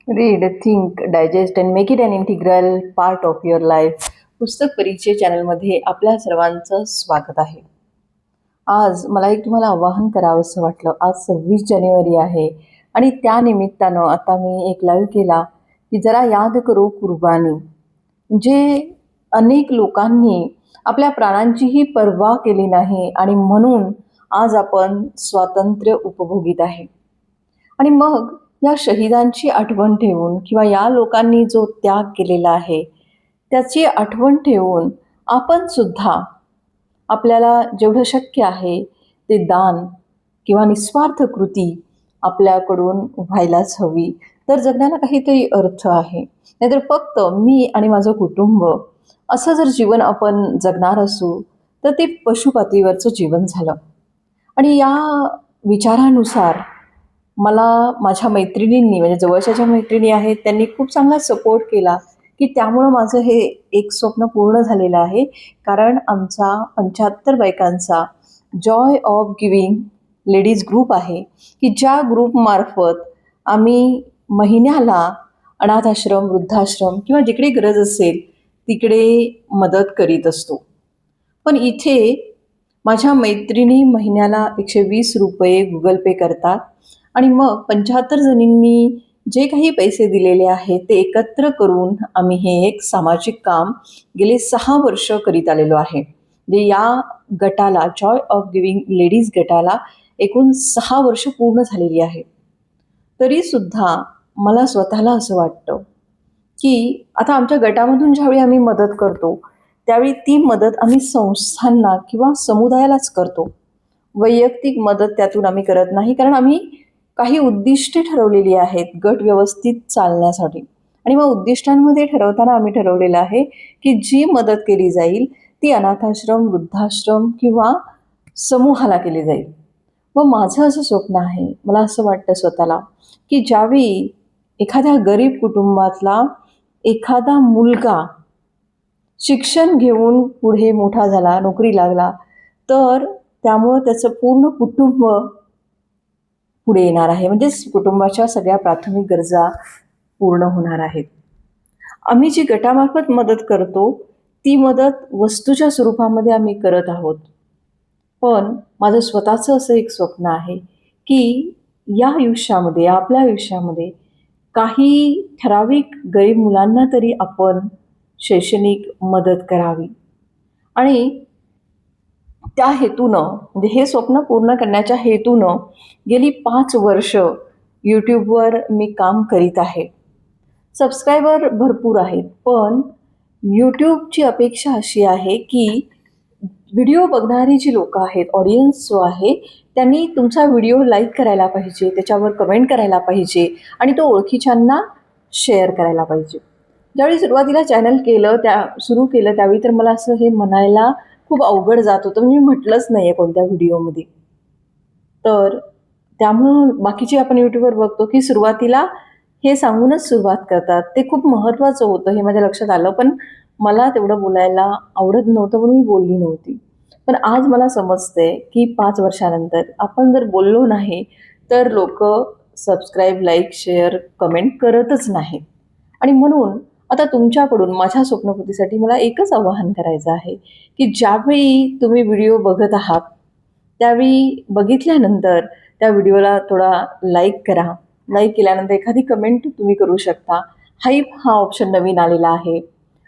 Read, think, digest and make it an integral part of your life. पुस्तक परिचय चॅनलमध्ये आपल्या सर्वांचं स्वागत आहे. आज मला एक तुम्हाला आवाहन करावंसं वाटलं. आज 26 जानेवारी आहे आणि त्या निमित्तानं आता मी एक लाईव्ह केला की जरा याद करो कुर्बानी. जे अनेक लोकांनी आपल्या प्राणांचीही पर्वा केली नाही आणि म्हणून आज आपण स्वातंत्र्य उपभोगीत आहे. आणि मग या शहीदांची आठवण ठेवून किंवा या लोकांनी जो त्याग केलेला आहे त्याची आठवण ठेवून आपण सुद्धा आपल्याला जेवढं शक्य आहे ते दान किंवा निस्वार्थ कृती आपल्याकडून व्हायलाच हवी. तर जगण्याला काहीतरी अर्थ आहे. नाहीतर फक्त मी आणि माझं कुटुंब असं जर जीवन आपण जगणार असू तर ते पशुपातीवरचं जीवन झालं. आणि या विचारानुसार मला माझ्या मैत्रिणींनी म्हणजे जवळच्या ज्या मैत्रिणी आहेत त्यांनी खूप चांगला सपोर्ट केला की त्यामुळं माझं हे एक स्वप्न पूर्ण झालेलं आहे. कारण आमचा 75 बायकांचा joy of giving ladies group आहे की ज्या ग्रुपमार्फत आम्ही महिन्याला अनाथाश्रम, वृद्धाश्रम किंवा जिकडे गरज असेल तिकडे मदत करीत असतो. पण इथे माझ्या मैत्रिणी महिन्याला 120 रुपये गुगल पे करतात आणि मग 75 जणींनी जे काही पैसे दिलेले आहेत ते एकत्र करून आम्ही हे एक सामाजिक काम गेले 6 वर्ष करीत आलेलो आहे. म्हणजे या गटाला, जॉय ऑफ गिविंग लेडीज गटाला एकूण 6 वर्ष पूर्ण झालेली आहे. तरीसुद्धा मला स्वतःला असं वाटतं की आता आमच्या गटामधून ज्यावेळी आम्ही मदत करतो त्यावेळी ती मदत आम्ही संस्थांना किंवा समुदायालाच करतो. वैयक्तिक मदत त्यातून आम्ही करत नाही. कारण आम्ही काही उद्दिष्टे ठरवलेली आहेत गट व्यवस्थित चालण्यासाठी. आणि मग उद्दिष्टांमध्ये ठरवताना आम्ही ठरवलेलं आहे की जी मदत केली जाईल ती अनाथाश्रम, वृद्धाश्रम किंवा समूहाला केली जाईल. मग माझं असं स्वप्न आहे, मला असं वाटतं स्वतःला की ज्यावेळी एखाद्या गरीब कुटुंबातला एखादा मुलगा शिक्षण घेऊन पुढे मोठा झाला, नोकरी लागला, तर त्यामुळं त्याचं पूर्ण कुटुंब पुढे येणार आहे. म्हणजेच कुटुंबाच्या सगळ्या प्राथमिक गरजा पूर्ण होणार आहेत. आम्ही जी गटामार्फत मदत करतो ती मदत वस्तूच्या स्वरूपामध्ये आम्ही करत आहोत. पण माझं स्वतःचं असं एक स्वप्न आहे की या आयुष्यामध्ये, आपल्या आयुष्यामध्ये काही ठराविक गरीब मुलांना तरी आपण शैक्षणिक मदत करावी. आणि त्या हेतूनं म्हणजे हे स्वप्न पूर्ण करण्याच्या हेतूनं गेली 5 वर्ष यूट्यूबवर मी काम करीत आहे. सबस्क्रायबर भरपूर आहेत, पण यूट्यूबची अपेक्षा अशी आहे की व्हिडिओ बघणारी जी लोकं आहेत, ऑडियन्स जो आहे, त्यांनी तुमचा व्हिडिओ लाईक करायला पाहिजे, त्याच्यावर कमेंट करायला पाहिजे आणि तो ओळखीच्यांना शेअर करायला पाहिजे. ज्यावेळी सुरुवातीला चॅनल सुरू केलं त्यावेळी तर मला असं हे म्हणायला खूप अवघड जात होतं. म्हणजे मी म्हटलंच नाही आहे कोणत्या व्हिडिओमध्ये. तर त्यामुळं बाकीचे आपण यूट्यूबवर बघतो की सुरुवातीला हे सांगूनच सुरुवात करतात. ते खूप महत्त्वाचं होतं हे माझ्या लक्षात आलं. पण मला तेवढं बोलायला आवडत नव्हतं म्हणून मी बोलली नव्हती. पण आज मला समजतंय की 5 वर्षानंतर आपण जर बोललो नाही तर लोकं सबस्क्राईब, लाईक, शेअर, कमेंट करतच नाहीत. आणि म्हणून आता तुमच्याकडून माझ्या स्वप्नपूर्तीसाठी मला एकच आवाहन करायचं आहे की ज्यावेळी तुम्ही व्हिडिओ बघत आहात त्यावेळी बघितल्यानंतर त्या व्हिडिओला थोडा लाईक करा. लाईक केल्यानंतर एखादी कमेंट तुम्ही करू शकता. हाईप हा ऑप्शन नवीन आलेला आहे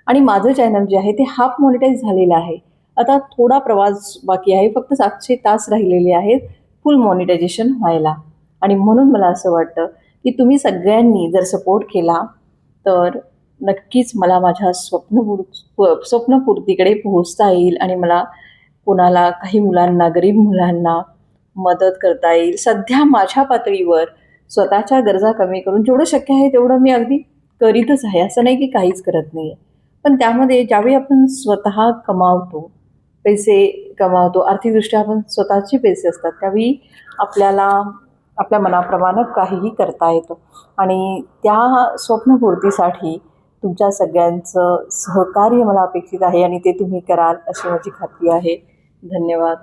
आणि माझं चॅनल जे आहे ते हाफ मॉनिटाईज झालेलं आहे. आता थोडा प्रवास बाकी आहे, फक्त 700 तास राहिलेले आहेत फुल मॉनिटायझेशन व्हायला. आणि म्हणून मला असं वाटतं की तुम्ही सगळ्यांनी जर सपोर्ट केला तर नक्कीच मला माझ्या स्वप्नपूर्तीकडे पोहोचता येईल आणि मला कोणाला, काही मुलांना, गरीब मुलांना मदत करता येईल. सध्या माझ्या पातळीवर स्वतःच्या गरजा कमी करून जेवढं शक्य आहे तेवढं मी अगदी करीतच आहे. असं नाही की काहीच करत नाही आहे. पण त्यामध्ये ज्यावेळी आपण स्वतः कमावतो, पैसे कमावतो, आर्थिकदृष्ट्या आपण स्वतःचे पैसे असतात, त्यावेळी आपल्याला आपल्या मनाप्रमाणे काहीही करता येतं. आणि त्या स्वप्नपूर्तीसाठी तुमच्या सगळ्यांचं सहकार्य मला अपेक्षित आहे आणि ते तुम्ही कराल अशी माझी खात्री आहे. धन्यवाद.